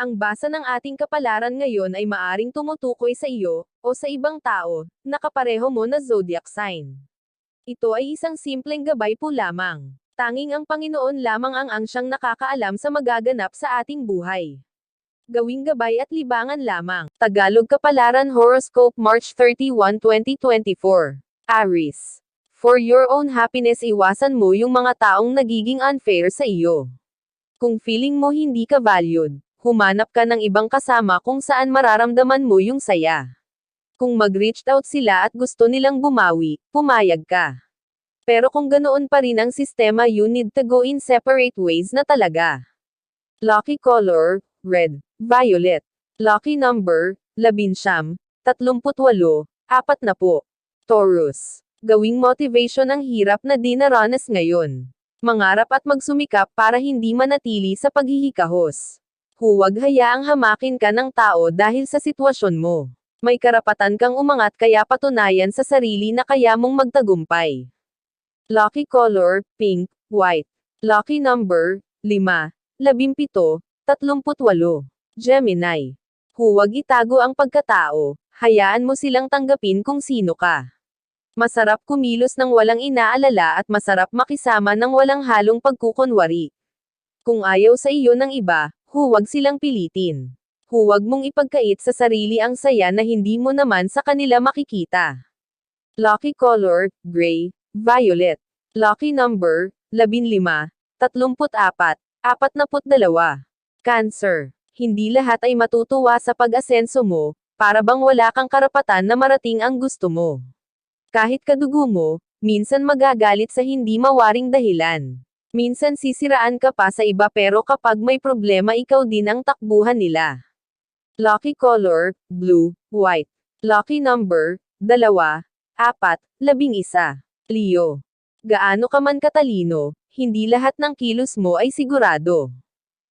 Ang basa ng ating kapalaran ngayon ay maaring tumutukoy sa iyo, o sa ibang tao, na kapareho mo na zodiac sign. Ito ay isang simpleng gabay po lamang. Tanging ang Panginoon lamang ang siyang nakakaalam sa magaganap sa ating buhay. Gawing gabay at libangan lamang. Tagalog Kapalaran Horoscope March 31, 2024. Aries. For your own happiness, iwasan mo yung mga taong nagiging unfair sa iyo. Kung feeling mo hindi ka valued, humanap ka ng ibang kasama kung saan mararamdaman mo yung saya. Kung mag-reach out sila at gusto nilang bumawi, pumayag ka. Pero kung ganoon pa rin ang sistema, you need to go in separate ways na talaga. Lucky color, red, violet. Lucky number, 11, 38, 40. Taurus. Gawing motivation ang hirap na dinaranas ngayon. Mangarap at magsumikap para hindi manatili sa paghihikahos. Huwag hayaang hamakin ka ng tao dahil sa sitwasyon mo. May karapatan kang umangat, kaya patunayan sa sarili na kaya mong magtagumpay. Lucky color, pink, white. Lucky number, 5, 17, 38. Gemini. Huwag itago ang pagkatao, hayaan mo silang tanggapin kung sino ka. Masarap kumilos ng walang inaalala at masarap makisama ng walang halong pagkukunwari. Kung ayaw sa iyo ng iba, huwag silang pilitin. Huwag mong ipagkait sa sarili ang saya na hindi mo naman sa kanila makikita. Lucky color, gray, violet. Lucky number, 15, 34, 42. Cancer. Hindi lahat ay matutuwa sa pag-asenso mo, para bang wala kang karapatan na marating ang gusto mo. Kahit kadugo mo, minsan magagalit sa hindi mawaring dahilan. Minsan sisiraan ka pa sa iba, pero kapag may problema ikaw din ang takbuhan nila. Lucky color, blue, white. Lucky number, 2, 4, 11. Leo. Gaano ka man katalino, hindi lahat ng kilos mo ay sigurado.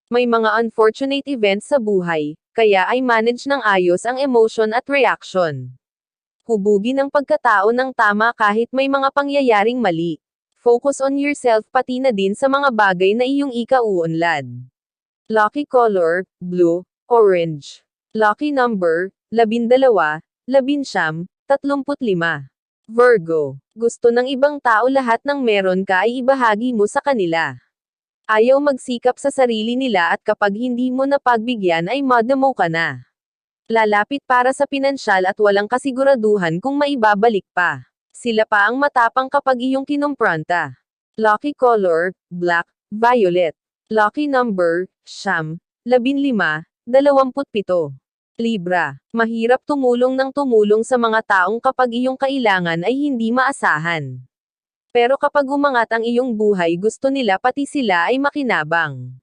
May mga unfortunate events sa buhay, kaya ay manage ng ayos ang emotion at reaction. Hubugin ang pagkatao ng tama kahit may mga pangyayaring mali. Focus on yourself pati na din sa mga bagay na iyong ikauunlad. Lucky color, blue, orange. Lucky number, 12, 11, 35. Virgo. Gusto ng ibang tao lahat ng meron ka ay ibahagi mo sa kanila. Ayaw magsikap sa sarili nila, at kapag hindi mo napagbigyan ay madamo ka na. Lalapit para sa pinansyal at walang kasiguraduhan kung maibabalik pa. Sila pa ang matapang kapag iyong kinumpronta. Lucky color, black, violet. Lucky number, 15, 27. Libra. Mahirap tumulong ng tumulong sa mga taong kapag iyong kailangan ay hindi maasahan. Pero kapag umangat ang iyong buhay, gusto nila pati sila ay makinabang.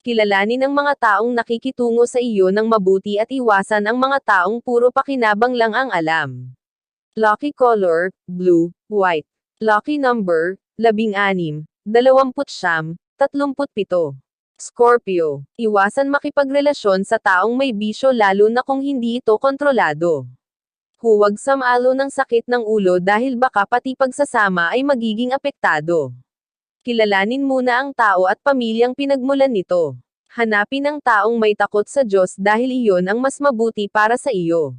Kilalanin ang mga taong nakikitungo sa iyo ng mabuti at iwasan ang mga taong puro pakinabang lang ang alam. Lucky color, blue, white. Lucky number, 16, 29, 37. Scorpio. Iwasan makipagrelasyon sa taong may bisyo, lalo na kung hindi ito kontrolado. Huwag samalo ng sakit ng ulo dahil baka pati pagsasama ay magiging apektado. Kilalanin muna ang tao at pamilyang pinagmulan nito. Hanapin ang taong may takot sa Diyos dahil iyon ang mas mabuti para sa iyo.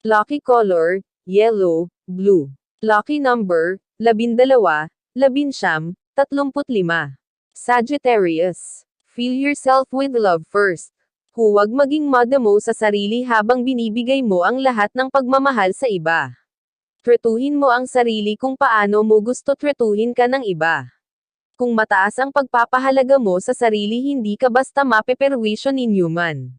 Lucky color, yellow, blue. Lucky number, 12, 11, 35. Sagittarius. Fill yourself with love first. Huwag maging madamo sa sarili habang binibigay mo ang lahat ng pagmamahal sa iba. Tretuhin mo ang sarili kung paano mo gusto tretuhin ka ng iba. Kung mataas ang pagpapahalaga mo sa sarili, hindi ka basta mapeperwisyo ni Newman.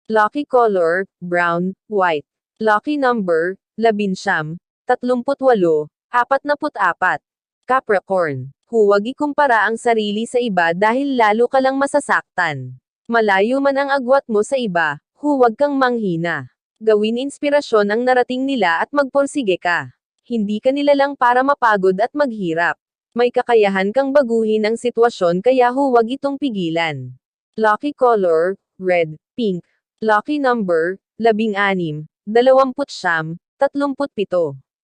Lucky color, brown, white. Lucky number, 11, 38, 44. Capricorn. Huwag ikumpara ang sarili sa iba dahil lalo ka lang masasaktan. Malayo man ang agwat mo sa iba, huwag kang manghina. Gawin inspirasyon ang narating nila at magporsige ka. Hindi ka nilalang para mapagod at maghirap. May kakayahan kang baguhin ang sitwasyon, kaya huwag itong pigilan. Lucky color, red, pink. Lucky number, 16, 29, 37.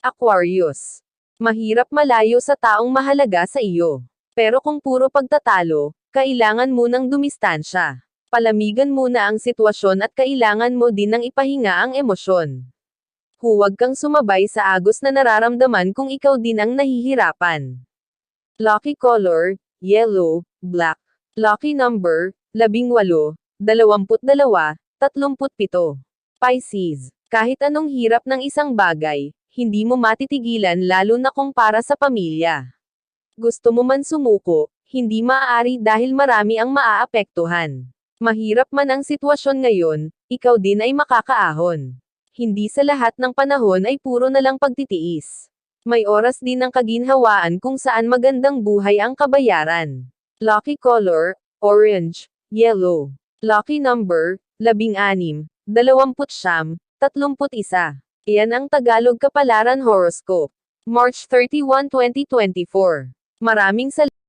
Aquarius. Mahirap malayo sa taong mahalaga sa iyo. Pero kung puro pagtatalo, kailangan munang dumistansya. Palamigan muna ang sitwasyon at kailangan mo din ng ipahinga ang emosyon. Huwag kang sumabay sa agos na nararamdaman kung ikaw din ang nahihirapan. Lucky color, yellow, black. Lucky number, 18, 22, 37. Pisces. Kahit anong hirap ng isang bagay, hindi mo matitigilan lalo na kung para sa pamilya. Gusto mo man sumuko, hindi maaari dahil marami ang maaapektuhan. Mahirap man ang sitwasyon ngayon, ikaw din ay makakaahon. Hindi sa lahat ng panahon ay puro na lang pagtitiis. May oras din ng kaginhawaan kung saan magandang buhay ang kabayaran. Lucky color, orange, yellow. Lucky number, 16, 29, 31. Iyan ang Tagalog Kapalaran Horoscope. March 31, 2024. Maraming salamat.